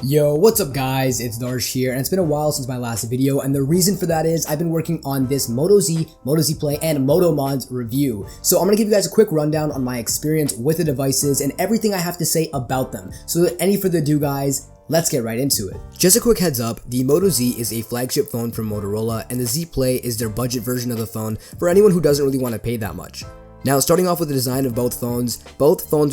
Yo, what's up guys, it's Darsh here, and it's been a while since my last video, and the reason for that is I've been working on this Moto Z, Moto Z Play, and Moto Mods review. So I'm gonna give you guys a quick rundown on my experience with the devices and everything I have to say about them. So without any further ado guys, let's get right into it. Just a quick heads up, the Moto Z is a flagship phone from Motorola, and the Z Play is their budget version of the phone for anyone who doesn't really want to pay that much. Now, starting off with the design of both phones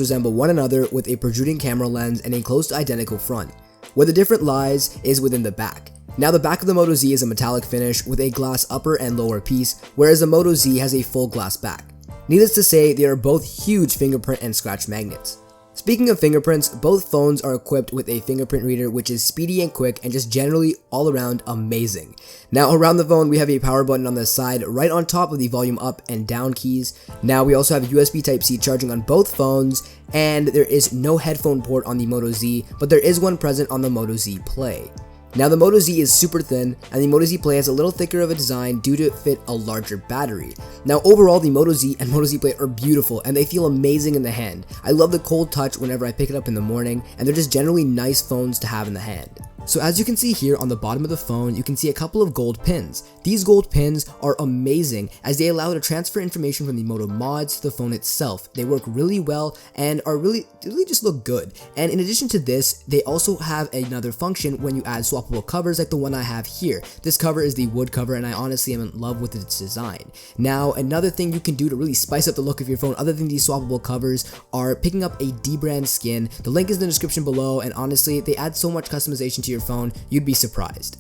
resemble one another with a protruding camera lens and a close to identical front. Where the difference lies is within the back. Now, the back of the Moto Z is a metallic finish with a glass upper and lower piece, whereas the Moto Z has a full glass back. Needless to say, they are both huge fingerprint and scratch magnets. Speaking of fingerprints, both phones are equipped with a fingerprint reader which is speedy and quick and just generally all around amazing. Now around the phone we have a power button on the side right on top of the volume up and down keys. Now we also have USB Type-C charging on both phones, and there is no headphone port on the Moto Z, but there is one present on the Moto Z Play. Now the Moto Z is super thin, and the Moto Z Play has a little thicker of a design due to it fit a larger battery. Now overall, the Moto Z and Moto Z Play are beautiful and they feel amazing in the hand. I love the cold touch whenever I pick it up in the morning, and they're just generally nice phones to have in the hand. So as you can see here on the bottom of the phone, you can see a couple of gold pins. These gold pins are amazing as they allow to transfer information from the Moto Mods to the phone itself. They work really well and are really just look good. And in addition to this, they also have another function when you add swappable covers like the one I have here. This cover is the wood cover, and I honestly am in love with its design. Now, another thing you can do to really spice up the look of your phone other than these swappable covers are picking up a D-brand skin. The link is in the description below, and honestly, they add so much customization to your phone, you'd be surprised.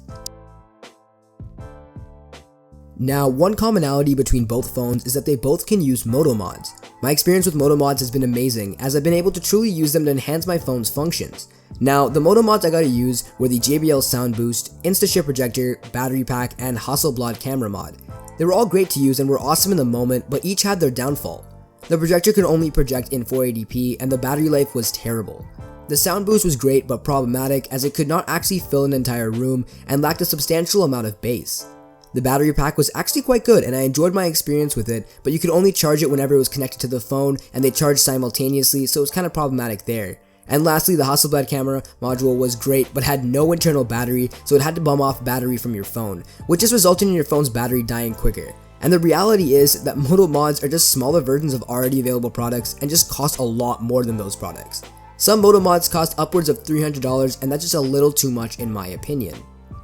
Now, one commonality between both phones is that they both can use Moto Mods. My experience with Moto Mods has been amazing, as I've been able to truly use them to enhance my phone's functions. Now, the Moto Mods I got to use were the JBL Sound Boost, InstaShare Projector, Battery Pack, and Hasselblad Camera Mod. They were all great to use and were awesome in the moment, but each had their downfall. The projector could only project in 480p, and the battery life was terrible. The sound boost was great but problematic, as it could not actually fill an entire room and lacked a substantial amount of bass. The battery pack was actually quite good and I enjoyed my experience with it, but you could only charge it whenever it was connected to the phone, and they charged simultaneously, so it was kind of problematic there. And lastly, the Hasselblad camera module was great but had no internal battery, so it had to bum off battery from your phone, which just resulted in your phone's battery dying quicker. And the reality is that Moto Mods are just smaller versions of already available products and just cost a lot more than those products. Some Moto Mods cost upwards of $300, and that's just a little too much in my opinion.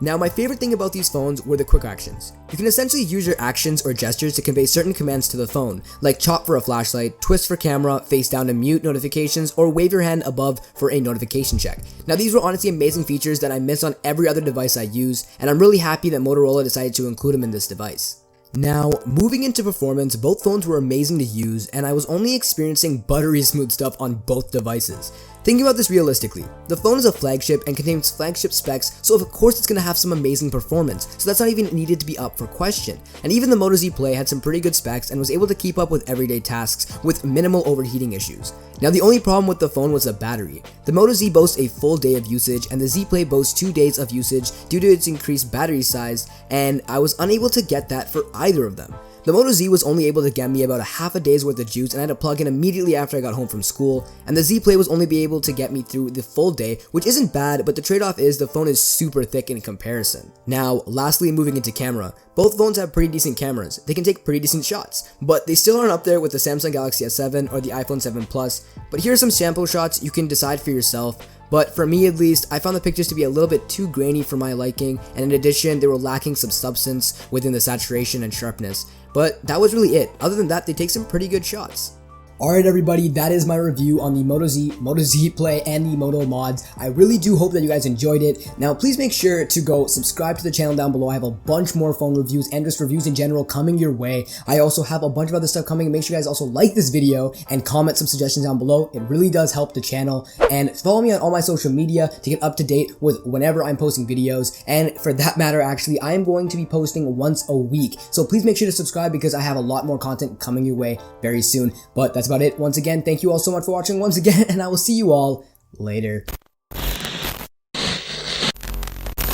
Now, my favorite thing about these phones were the quick actions. You can essentially use your actions or gestures to convey certain commands to the phone, like chop for a flashlight, twist for camera, face down to mute notifications, or wave your hand above for a notification check. Now, these were honestly amazing features that I miss on every other device I use, and I'm really happy that Motorola decided to include them in this device. Now, moving into performance, both phones were amazing to use, and I was only experiencing buttery smooth stuff on both devices. Thinking about this realistically, the phone is a flagship and contains flagship specs, so of course it's going to have some amazing performance, so that's not even needed to be up for question. And even the Moto Z Play had some pretty good specs and was able to keep up with everyday tasks with minimal overheating issues. Now, the only problem with the phone was the battery. The Moto Z boasts a full day of usage, and the Z Play boasts 2 days of usage due to its increased battery size, and I was unable to get that for either of them. The Moto Z was only able to get me about a half a day's worth of juice, and I had to plug in immediately after I got home from school, and the Z Play was only able to get me through the full day, which isn't bad, but the trade-off is the phone is super thick in comparison. Now, lastly, moving into camera, both phones have pretty decent cameras. They can take pretty decent shots, but they still aren't up there with the Samsung Galaxy S7 or the iPhone 7 Plus, but here are some sample shots you can decide for yourself. But for me at least, I found the pictures to be a little bit too grainy for my liking, and in addition, they were lacking some substance within the saturation and sharpness. But that was really it. Other than that, they take some pretty good shots. Alright everybody, that is my review on the Moto Z Play, and the Moto Mods. I really do hope that you guys enjoyed it. Now please make sure to go subscribe to the channel down below. I have a bunch more phone reviews and just reviews in general coming your way. I also have a bunch of other stuff coming. Make sure you guys also like this video and comment some suggestions down below. It really does help the channel. And follow me on all my social media to get up to date with whenever I'm posting videos. And for that matter, actually, I am going to be posting once a week. So please make sure to subscribe because I have a lot more content coming your way very soon. But that's about it. Once again, thank you all so much for watching once again, and I will see you all later.